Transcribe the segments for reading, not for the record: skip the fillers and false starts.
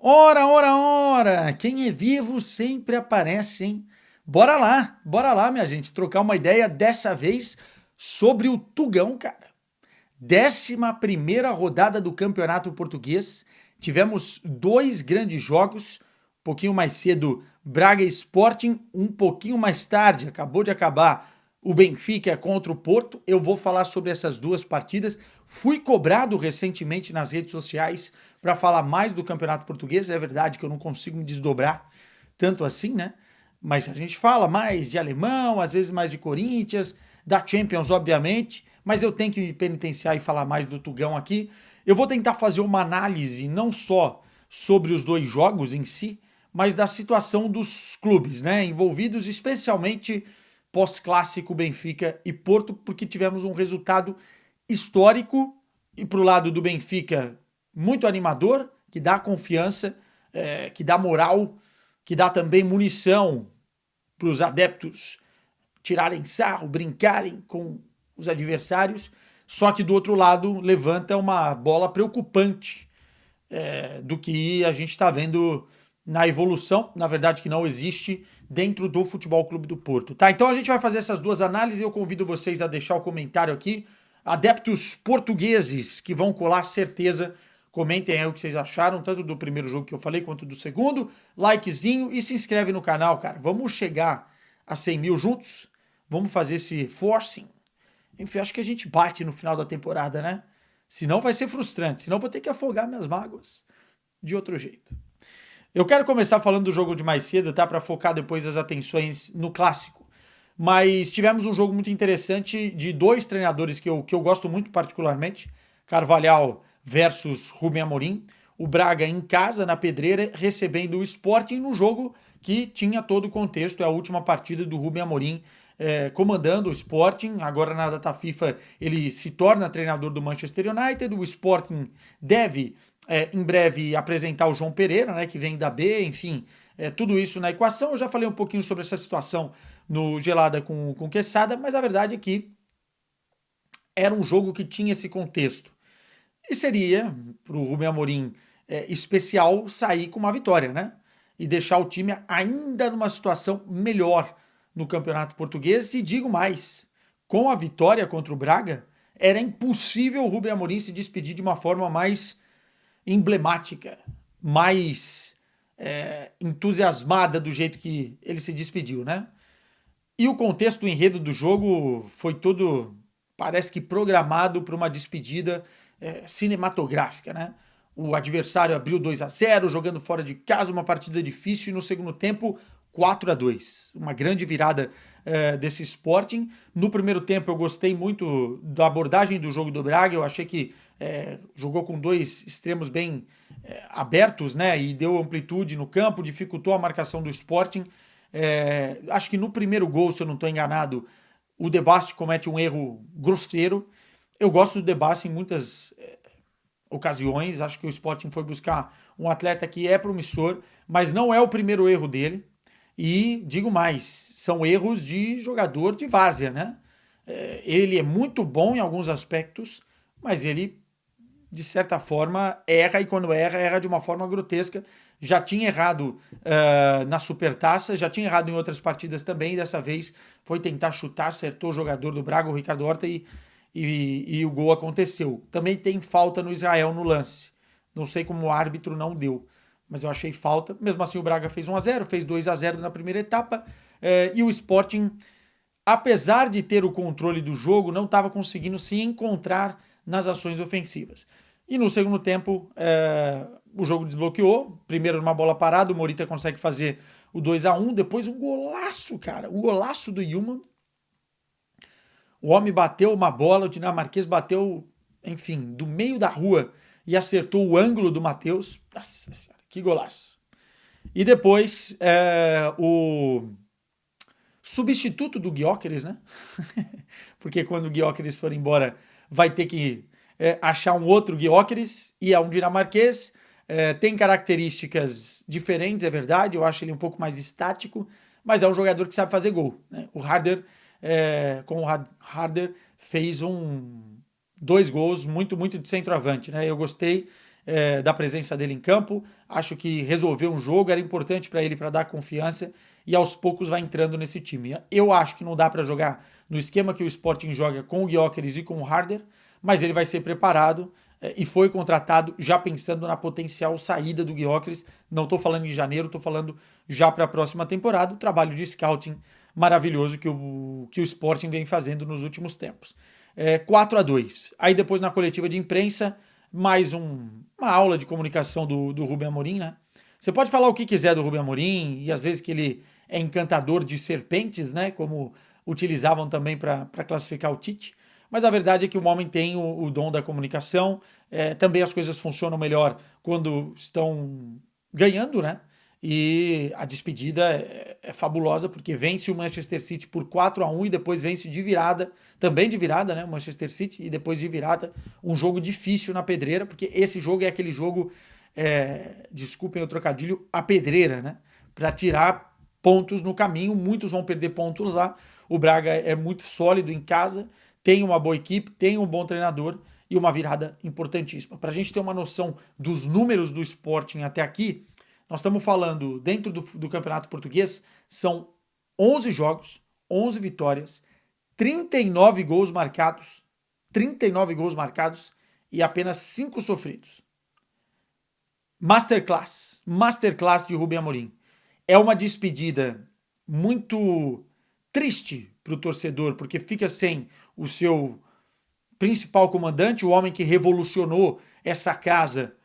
Ora, ora, ora! Quem é vivo sempre aparece, hein? Bora lá, minha gente, trocar uma ideia dessa vez sobre o Tugão, cara. 11ª rodada do Campeonato Português. Tivemos dois grandes jogos. Um pouquinho mais cedo, Braga e Sporting. Um pouquinho mais tarde, acabou de acabar o Benfica contra o Porto. Eu vou falar sobre essas duas partidas. Fui cobrado recentemente nas redes sociais para falar mais do Campeonato Português. É verdade que eu não consigo me desdobrar tanto assim, né? Mas a gente fala mais de alemão, às vezes mais de Corinthians, da Champions, obviamente, mas eu tenho que me penitenciar e falar mais do Tugão aqui. Eu vou tentar fazer uma análise não só sobre os dois jogos em si, mas da situação dos clubes, né, envolvidos, especialmente pós-clássico Benfica e Porto, porque tivemos um resultado histórico e para o lado do Benfica muito animador, que dá confiança, que dá moral, que dá também munição para os adeptos tirarem sarro, brincarem com os adversários. Só que do outro lado levanta uma bola preocupante do que a gente está vendo na evolução, na verdade que não existe dentro do Futebol Clube do Porto, tá? Então a gente vai fazer essas duas análises e eu convido vocês a deixar o comentário aqui. Adeptos portugueses que vão colar, certeza, comentem aí o que vocês acharam, tanto do primeiro jogo que eu falei quanto do segundo. Likezinho e se inscreve no canal, cara. Vamos chegar a 100 mil juntos? Vamos fazer esse forcing? Enfim, acho que a gente bate no final da temporada, né? Senão vai ser frustrante, senão vou ter que afogar minhas mágoas de outro jeito. Eu quero começar falando do jogo de mais cedo, tá? Para focar depois as atenções no clássico. Mas tivemos um jogo muito interessante de dois treinadores que eu gosto muito particularmente, Carvalhal versus Rubem Amorim. O Braga em casa, na Pedreira, recebendo o Sporting no jogo que tinha todo o contexto. É a última partida do Rubem Amorim comandando o Sporting. Agora na data FIFA ele se torna treinador do Manchester United. O Sporting deve em breve apresentar o João Pereira, né, que vem da B, enfim, tudo isso na equação. Eu já falei um pouquinho sobre essa situação no Gelada com Quesada, mas a verdade é que era um jogo que tinha esse contexto. E seria, para o Rubem Amorim, especial sair com uma vitória, né? E deixar o time ainda numa situação melhor no Campeonato Português. E digo mais, com a vitória contra o Braga, era impossível o Rubem Amorim se despedir de uma forma mais emblemática, mais entusiasmada do jeito que ele se despediu, né? E o contexto, o enredo do jogo foi todo, parece que programado para uma despedida cinematográfica, né? O adversário abriu 2-0, jogando fora de casa, uma partida difícil, e no segundo tempo 4-2. Uma grande virada desse Sporting. No primeiro tempo eu gostei muito da abordagem do jogo do Braga, eu achei que jogou com dois extremos bem abertos, né? E deu amplitude no campo, dificultou a marcação do Sporting. Acho que no primeiro gol, se eu não estou enganado, o De Bast comete um erro grosseiro. Eu gosto do De Bast em muitas ocasiões. Acho que o Sporting foi buscar um atleta que é promissor, mas não é o primeiro erro dele. E digo mais, são erros de jogador de várzea, né? Ele é muito bom em alguns aspectos, mas ele de certa forma, erra e quando erra, erra de uma forma grotesca. Já tinha errado na Supertaça, já tinha errado em outras partidas também, e dessa vez foi tentar chutar, acertou o jogador do Braga, o Ricardo Horta, e o gol aconteceu. Também tem falta no Israel no lance. Não sei como o árbitro não deu, mas eu achei falta. Mesmo assim, o Braga fez 1-0, fez 2-0 na primeira etapa, e o Sporting, apesar de ter o controle do jogo, não estava conseguindo se encontrar nas ações ofensivas. E no segundo tempo, o jogo desbloqueou. Primeiro numa bola parada, o Morita consegue fazer o 2-1. Depois um golaço, cara. O golaço do Yulman. O homem bateu uma bola, o dinamarquês bateu, enfim, do meio da rua e acertou o ângulo do Matheus. Nossa senhora, que golaço. E depois, o substituto do Gyökeres, né? Porque quando o Gyökeres for embora, vai ter que achar um outro Gyökeres, e é um dinamarquês. Tem características diferentes, é verdade. Eu acho ele um pouco mais estático, mas é um jogador que sabe fazer gol, né? O Harder, com o Harder, fez dois gols muito, muito de centroavante, né? Eu gostei. da presença dele em campo. Acho que resolveu um jogo, era importante para ele para dar confiança e aos poucos vai entrando nesse time. Eu acho que não dá para jogar no esquema que o Sporting joga com o Gyökeres e com o Harder, mas ele vai ser preparado e foi contratado já pensando na potencial saída do Gyökeres. Não estou falando em janeiro, estou falando já para a próxima temporada. O trabalho de scouting maravilhoso que o Sporting vem fazendo nos últimos tempos. 4-2. Aí depois na coletiva de imprensa, mais uma aula de comunicação do Rubem Amorim, né? Você pode falar o que quiser do Rubem Amorim, e às vezes que ele é encantador de serpentes, né? Como utilizavam também para classificar o Tite. Mas a verdade é que o homem tem o dom da comunicação. Também as coisas funcionam melhor quando estão ganhando, né? E a despedida é fabulosa, porque vence o Manchester City por 4-1 e depois vence de virada, também de virada, né? O Manchester City, e depois de virada, um jogo difícil na pedreira, porque esse jogo é aquele jogo, desculpem o trocadilho, a pedreira, né? Para tirar pontos no caminho, muitos vão perder pontos lá. O Braga é muito sólido em casa, tem uma boa equipe, tem um bom treinador e uma virada importantíssima. Para a gente ter uma noção dos números do Sporting até aqui, nós estamos falando, dentro do Campeonato Português, são 11 jogos, 11 vitórias, 39 gols marcados, 39 gols marcados e apenas 5 sofridos. Masterclass de Rubem Amorim. É uma despedida muito triste para o torcedor, porque fica sem o seu principal comandante, o homem que revolucionou essa casa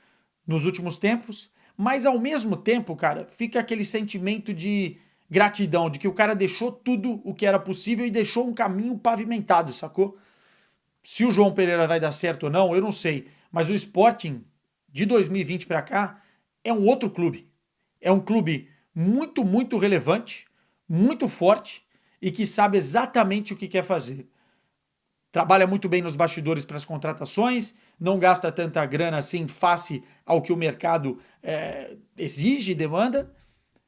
nos últimos tempos, mas ao mesmo tempo, cara, fica aquele sentimento de gratidão, de que o cara deixou tudo o que era possível e deixou um caminho pavimentado, sacou? Se o João Pereira vai dar certo ou não, eu não sei, mas o Sporting de 2020 para cá é um outro clube. É um clube muito, muito relevante, muito forte e que sabe exatamente o que quer fazer. Trabalha muito bem nos bastidores para as contratações, não gasta tanta grana assim face ao que o mercado exige e demanda,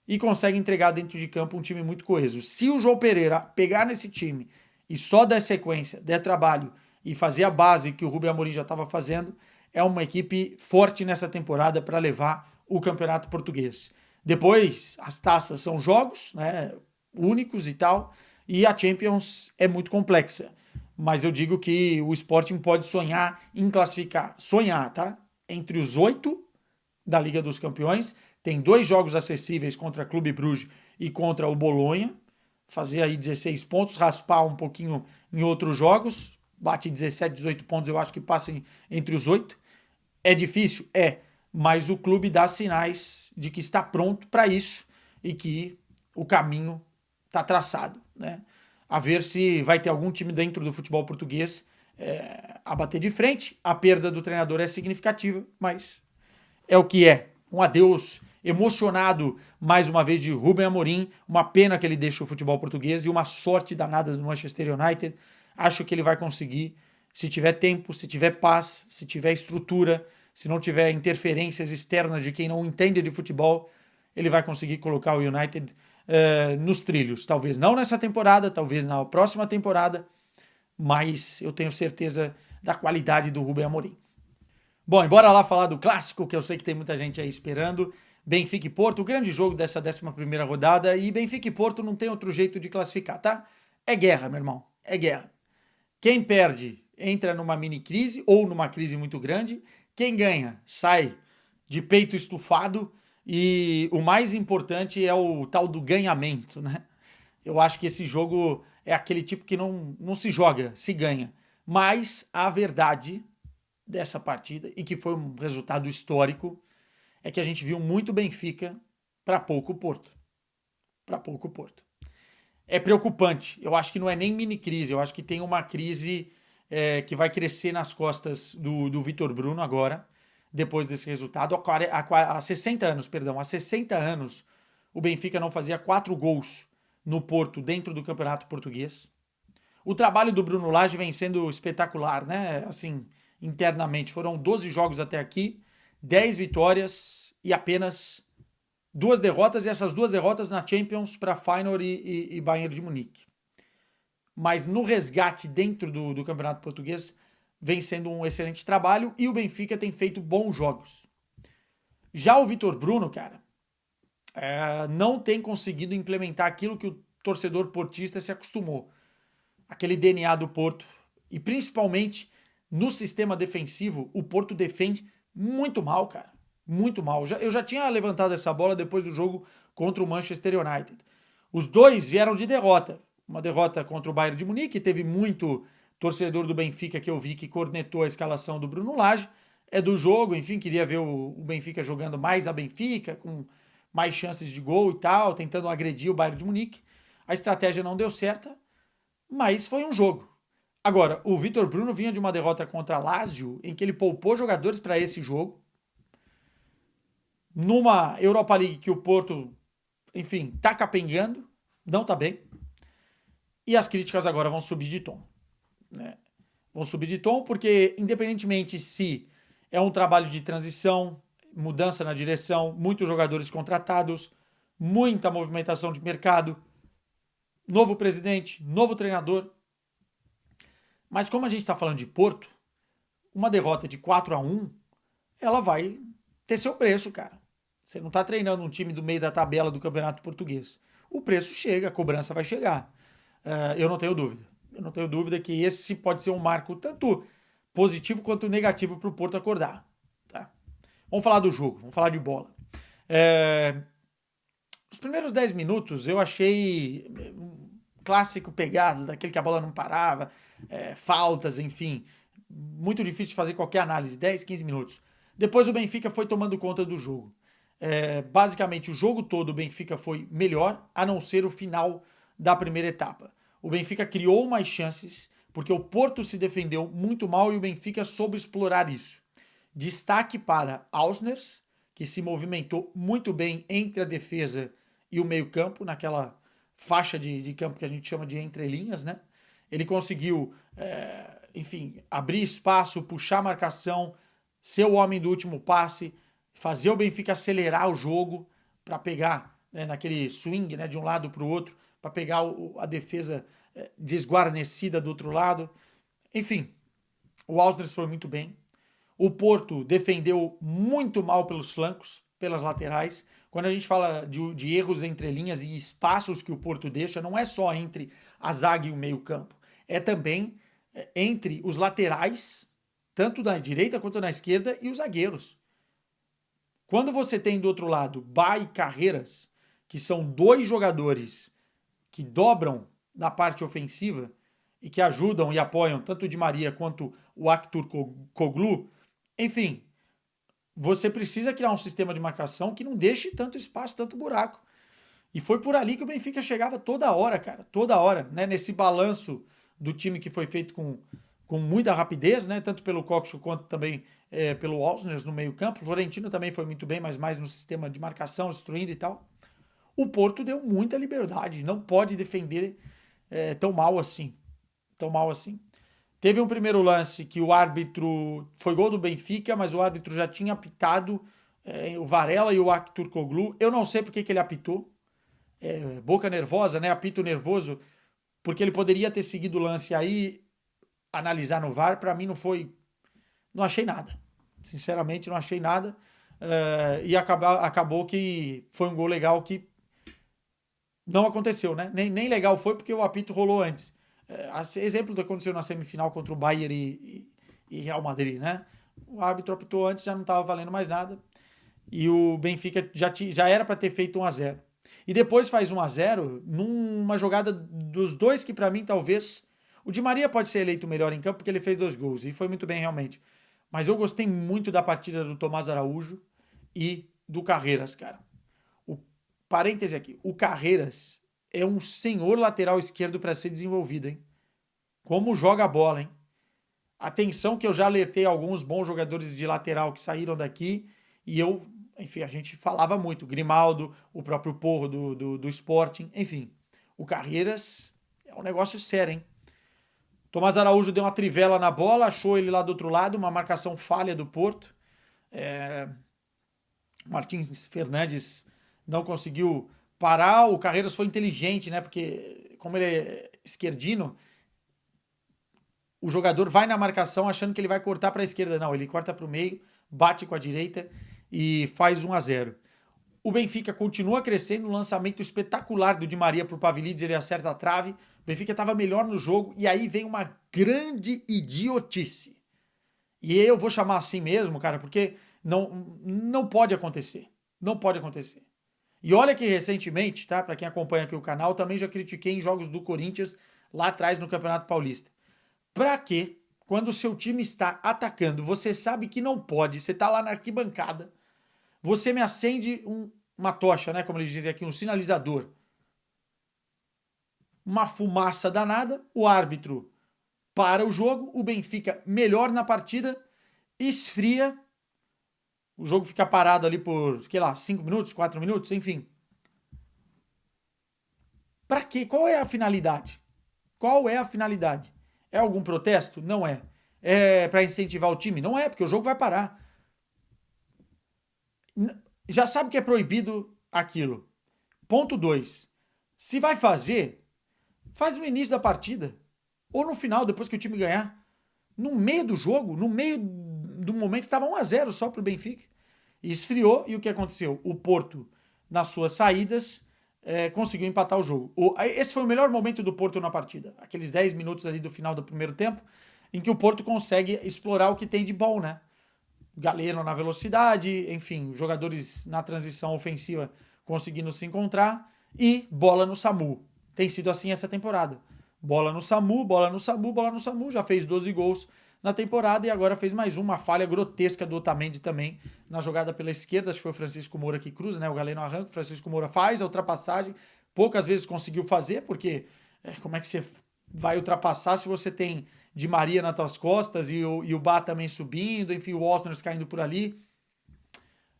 e consegue entregar dentro de campo um time muito coeso. Se o João Pereira pegar nesse time e só der sequência, der trabalho e fazer a base que o Rubem Amorim já estava fazendo, é uma equipe forte nessa temporada para levar o Campeonato Português. Depois, as taças são jogos, né, únicos e tal, e a Champions é muito complexa. Mas eu digo que o Sporting pode sonhar em classificar, sonhar, tá? Entre os 8 da Liga dos Campeões, tem 2 jogos acessíveis contra Clube Bruges e contra o Bolonha, fazer aí 16 pontos, raspar um pouquinho em outros jogos, bate 17, 18 pontos, eu acho que passa entre os 8. É difícil? É, mas o clube dá sinais de que está pronto para isso e que o caminho está traçado, né? A ver se vai ter algum time dentro do futebol português a bater de frente. A perda do treinador é significativa, mas é o que é. Um adeus emocionado, mais uma vez, de Rubem Amorim. Uma pena que ele deixa o futebol português e uma sorte danada do Manchester United. Acho que ele vai conseguir, se tiver tempo, se tiver paz, se tiver estrutura, se não tiver interferências externas de quem não entende de futebol, ele vai conseguir colocar o United nos trilhos. Talvez não nessa temporada, talvez na próxima temporada, mas eu tenho certeza da qualidade do Rubem Amorim. Bom, e bora lá falar do clássico, que eu sei que tem muita gente aí esperando. Benfica e Porto, o grande jogo dessa 11ª rodada, e Benfica e Porto não tem outro jeito de classificar, tá? É guerra, meu irmão, é guerra. Quem perde entra numa mini crise ou numa crise muito grande. Quem ganha sai de peito estufado. E o mais importante é o tal do ganhamento, né? Eu acho que esse jogo é aquele tipo que não se joga, se ganha. Mas a verdade dessa partida, e que foi um resultado histórico, é que a gente viu muito Benfica para pouco Porto. Para pouco Porto. É preocupante. Eu acho que não é nem mini crise, eu acho que tem uma crise que vai crescer nas costas do Vitor Bruno agora, depois desse resultado. Há 60 anos, perdão, há 60 anos, o Benfica não fazia 4 gols no Porto dentro do Campeonato Português. O trabalho do Bruno Lage vem sendo espetacular, né? Assim, internamente. Foram 12 jogos até aqui, 10 vitórias e apenas 2 derrotas, e essas 2 derrotas na Champions para Feyenoord e Bayern de Munique. Mas no resgate dentro do Campeonato Português, vem sendo um excelente trabalho e o Benfica tem feito bons jogos. Já o Vitor Bruno, cara, não tem conseguido implementar aquilo que o torcedor portista se acostumou. Aquele DNA do Porto. E principalmente no sistema defensivo, o Porto defende muito mal, cara. Muito mal. Eu já tinha levantado essa bola depois do jogo contra o Manchester United. Os dois vieram de derrota. Uma derrota contra o Bayern de Munique, teve muito torcedor do Benfica que eu vi que cornetou a escalação do Bruno Lage. É do jogo, enfim, queria ver o Benfica jogando mais a Benfica, com mais chances de gol e tal, tentando agredir o Bayern de Munique. A estratégia não deu certa, mas foi um jogo. Agora, o Vitor Bruno vinha de uma derrota contra a Lazio, em que ele poupou jogadores para esse jogo, numa Europa League que o Porto, enfim, tá capengando, não tá bem, e as críticas agora vão subir de tom, né? Vão subir de tom porque, independentemente se é um trabalho de transição, mudança na direção, muitos jogadores contratados, muita movimentação de mercado, novo presidente, novo treinador. Mas como a gente está falando de Porto, uma derrota de 4-1, ela vai ter seu preço, cara. Você não está treinando um time do meio da tabela do Campeonato Português. O preço chega, a cobrança vai chegar. Eu não tenho dúvida. Eu não tenho dúvida que esse pode ser um marco tanto positivo quanto negativo para o Porto acordar. Tá? Vamos falar do jogo, vamos falar de bola. Os primeiros 10 minutos eu achei um clássico pegado, daquele que a bola não parava, faltas, enfim. Muito difícil de fazer qualquer análise, 10, 15 minutos. Depois o Benfica foi tomando conta do jogo. Basicamente, o jogo todo o Benfica foi melhor, a não ser o final da primeira etapa. O Benfica criou mais chances, porque o Porto se defendeu muito mal e o Benfica soube explorar isso. Destaque para Ausners, que se movimentou muito bem entre a defesa e o meio-campo, naquela faixa de campo que a gente chama de entrelinhas, né? Ele conseguiu, enfim, abrir espaço, puxar a marcação, ser o homem do último passe, fazer o Benfica acelerar o jogo para pegar, né, naquele swing, né, de um lado para o outro, para pegar a defesa desguarnecida do outro lado. Enfim, o Ausners foi muito bem. O Porto defendeu muito mal pelos flancos, pelas laterais. Quando a gente fala de erros entre linhas e espaços que o Porto deixa, não é só entre a zaga e o meio-campo. É também entre os laterais, tanto na direita quanto na esquerda, e os zagueiros. Quando você tem do outro lado Bá e Carreiras, que são dois jogadores que dobram na parte ofensiva e que ajudam e apoiam tanto o Di Maria quanto o Aktürkoğlu, enfim, você precisa criar um sistema de marcação que não deixe tanto espaço, tanto buraco. E foi por ali que o Benfica chegava toda hora, cara, toda hora, né? Nesse balanço do time que foi feito com muita rapidez, né? Tanto pelo Coxo quanto também pelo Ausners no meio-campo. O Florentino também foi muito bem, mas mais no sistema de marcação, destruindo e tal. O Porto deu muita liberdade, não pode defender tão mal assim. Tão mal assim. Teve um primeiro lance que o árbitro. Foi gol do Benfica, mas o árbitro já tinha apitado o Varela e o Aktürkoğlu. Eu não sei porque que ele apitou. Boca nervosa, né? Apito nervoso. Porque ele poderia ter seguido o lance aí, analisar no VAR. Para mim não foi. Não achei nada. Sinceramente, não achei nada. E acabou que foi um gol legal que não aconteceu, né? Nem legal foi porque o apito rolou antes. Exemplo do que aconteceu na semifinal contra o Bayern e Real Madrid, né? O árbitro apitou antes, já não estava valendo mais nada. E o Benfica já era para ter feito 1-0. E depois faz 1-0 numa jogada dos dois que para mim talvez... O Di Maria pode ser eleito o melhor em campo porque ele fez 2 gols e foi muito bem realmente. Mas eu gostei muito da partida do Tomás Araújo e do Carreiras, cara. Parêntese aqui, o Carreiras é um senhor lateral esquerdo para ser desenvolvido, hein? Como joga a bola, hein? Atenção que eu já alertei alguns bons jogadores de lateral que saíram daqui e enfim, a gente falava muito. Grimaldo, o próprio Porro do Sporting, enfim. O Carreiras é um negócio sério, hein? Tomás Araújo deu uma trivela na bola, achou ele lá do outro lado, uma marcação falha do Porto. Martins Fernandes não conseguiu parar. O Carreiras foi inteligente, né? Porque como ele é esquerdino, o jogador vai na marcação achando que ele vai cortar para a esquerda. Não, ele corta para o meio, bate com a direita e faz 1-0. O Benfica continua crescendo, um lançamento espetacular do Di Maria para o Pavlidis, ele acerta a trave. O Benfica estava melhor no jogo e aí vem uma grande idiotice. E eu vou chamar assim mesmo, cara, porque não pode acontecer. Não pode acontecer. E olha que recentemente, tá? Para quem acompanha aqui o canal, também já critiquei em jogos do Corinthians lá atrás no Campeonato Paulista. Pra quê? Quando o seu time está atacando, você sabe que não pode, você tá lá na arquibancada, você me acende uma tocha, né? Como eles dizem aqui, um sinalizador. Uma fumaça danada, o árbitro para o jogo, o Benfica melhor na partida, esfria, o jogo fica parado ali por, sei lá, 5 minutos, 4 minutos, enfim. Pra quê? Qual é a finalidade? Qual é a finalidade? É algum protesto? Não é. É para incentivar o time? Não é, porque o jogo vai parar. Já sabe que é proibido aquilo. Ponto 2. Se vai fazer, faz no início da partida. Ou no final, depois que o time ganhar. No meio do jogo, no meio do momento, estava 1-0 só para o Benfica. E esfriou, e o que aconteceu? O Porto, nas suas saídas, conseguiu empatar o jogo. Esse foi o melhor momento do Porto na partida. Aqueles 10 minutos ali do final do primeiro tempo, em que o Porto consegue explorar o que tem de bom, né? Galeno na velocidade, enfim, jogadores na transição ofensiva conseguindo se encontrar e bola no SAMU. Tem sido assim essa temporada. Bola no SAMU, bola no SAMU, bola no SAMU, já fez 12 gols na temporada e agora fez mais uma falha grotesca do Otamendi também na jogada pela esquerda, acho que foi o Francisco Moura que cruza, né? O Galeno arranca, o Francisco Moura faz a ultrapassagem, poucas vezes conseguiu fazer, porque como é que você vai ultrapassar se você tem Di Maria nas tuas costas e o Bá também subindo, enfim, o Osners caindo por ali.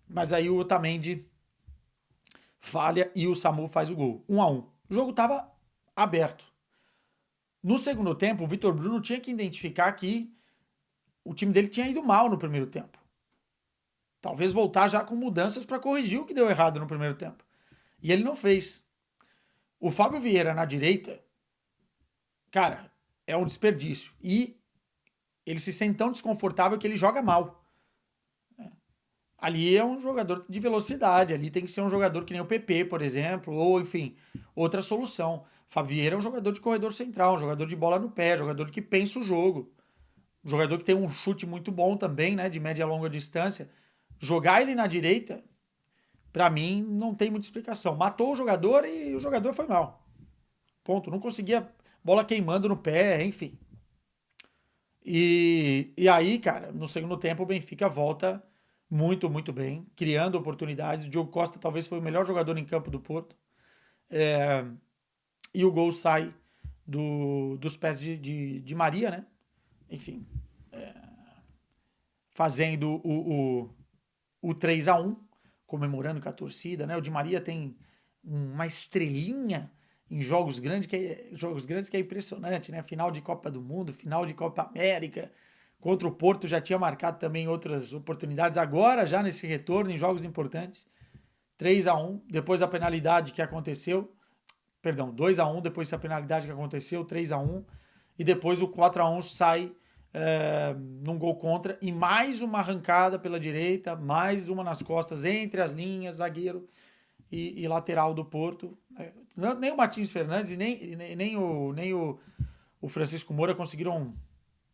Mas aí o Otamendi falha e o Samu faz o gol. 1-1. O jogo estava aberto. No segundo tempo, o Vitor Bruno tinha que identificar que o time dele tinha ido mal no primeiro tempo. Talvez voltar já com mudanças para corrigir o que deu errado no primeiro tempo. E ele não fez. O Fábio Vieira na direita, cara, é um desperdício. E ele se sente tão desconfortável que ele joga mal. Ali é um jogador de velocidade, ali tem que ser um jogador que nem o PP, por exemplo, ou enfim, outra solução. Fabieira é um jogador de corredor central, um jogador de bola no pé, jogador que pensa o jogo, um jogador que tem um chute muito bom também, né, de média e longa distância. Jogar ele na direita, pra mim, não tem muita explicação. Matou o jogador e o jogador foi mal. Ponto. Não conseguia bola queimando no pé, enfim. E aí, cara, no segundo tempo o Benfica volta muito, muito bem, criando oportunidades. O Diogo Costa talvez foi o melhor jogador em campo do Porto. E o gol sai dos pés de Maria, né? Enfim, fazendo o 3-1, comemorando com a torcida, né? O Di Maria tem uma estrelinha em jogos grandes que é impressionante, né? Final de Copa do Mundo, final de Copa América. Contra o Porto já tinha marcado também outras oportunidades. Agora, já nesse retorno, em jogos importantes, 3-1, depois a penalidade que aconteceu, perdão, 2-1, depois a penalidade que aconteceu, 3-1, e depois o 4-1 sai num gol contra, e mais uma arrancada pela direita, mais uma nas costas, entre as linhas, zagueiro e lateral do Porto. Nem o Martins Fernandes e nem o Francisco Moura conseguiram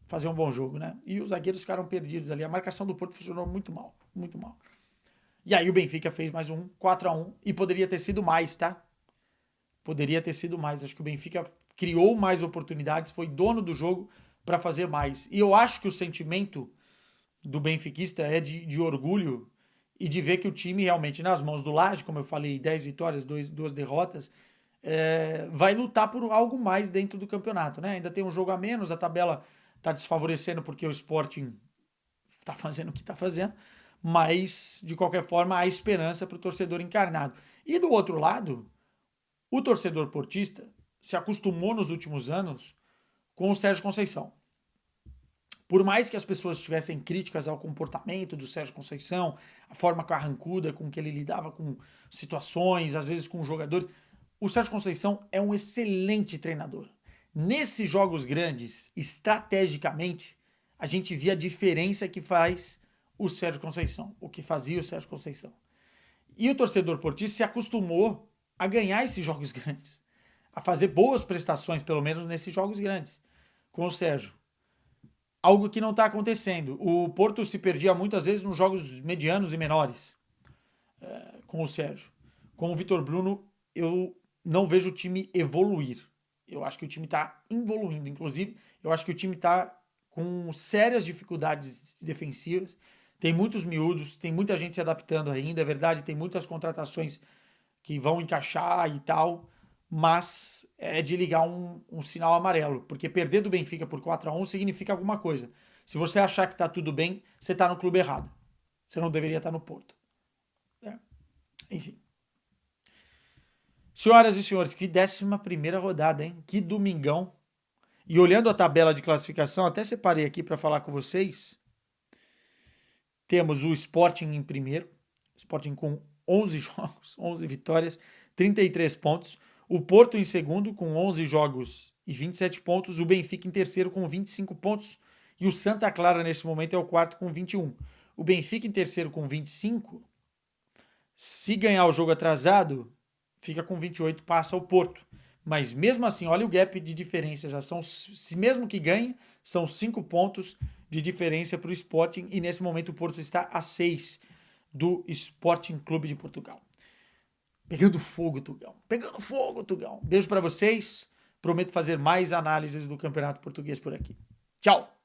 fazer um bom jogo, né? E os zagueiros ficaram perdidos ali. A marcação do Porto funcionou muito mal, muito mal. E aí o Benfica fez mais um, 4-1, e poderia ter sido mais, tá? Poderia ter sido mais. Acho que o Benfica criou mais oportunidades, foi dono do jogo para fazer mais. E eu acho que o sentimento do benfiquista é de orgulho e de ver que o time realmente nas mãos do Lage, como eu falei, 10 vitórias, 2 derrotas, vai lutar por algo mais dentro do campeonato, né? Ainda tem um jogo a menos, a tabela está desfavorecendo porque o Sporting está fazendo o que está fazendo, mas de qualquer forma há esperança para o torcedor encarnado. E do outro lado, o torcedor portista se acostumou nos últimos anos com o Sérgio Conceição. Por mais que as pessoas tivessem críticas ao comportamento do Sérgio Conceição, a forma carrancuda com que ele lidava com situações, às vezes com jogadores, o Sérgio Conceição é um excelente treinador. Nesses jogos grandes, estrategicamente, a gente via a diferença que faz o Sérgio Conceição, o que fazia o Sérgio Conceição. E o torcedor portista se acostumou a ganhar esses jogos grandes, a fazer boas prestações, pelo menos nesses jogos grandes, com o Sérgio. Algo que não está acontecendo. O Porto se perdia muitas vezes nos jogos medianos e menores com o Sérgio. Com o Vitor Bruno, eu não vejo o time evoluir. Eu acho que o time está evoluindo. Inclusive, eu acho que o time está com sérias dificuldades defensivas. Tem muitos miúdos, tem muita gente se adaptando ainda, é verdade, tem muitas contratações que vão encaixar e tal, mas é de ligar um sinal amarelo, porque perder do Benfica por 4-1 significa alguma coisa. Se você achar que está tudo bem, você está no clube errado. Você não deveria estar no Porto. É. Enfim. Senhoras e senhores, que 11ª rodada, hein? Que domingão. E olhando a tabela de classificação, até separei aqui para falar com vocês. Temos o Sporting em primeiro, Sporting com 11 jogos, 11 vitórias, 33 pontos. O Porto em segundo com 11 jogos e 27 pontos. O Benfica em terceiro com 25 pontos. E o Santa Clara nesse momento é o quarto com 21. O Benfica em terceiro com 25. Se ganhar o jogo atrasado, fica com 28, passa o Porto. Mas mesmo assim, olha o gap de diferença. Já são, se mesmo que ganhe, são 5 pontos de diferença para o Sporting. E nesse momento o Porto está a 6 do Sporting Clube de Portugal. Pegando fogo, Tugão. Pegando fogo, Tugão. Beijo para vocês. Prometo fazer mais análises do Campeonato Português por aqui. Tchau!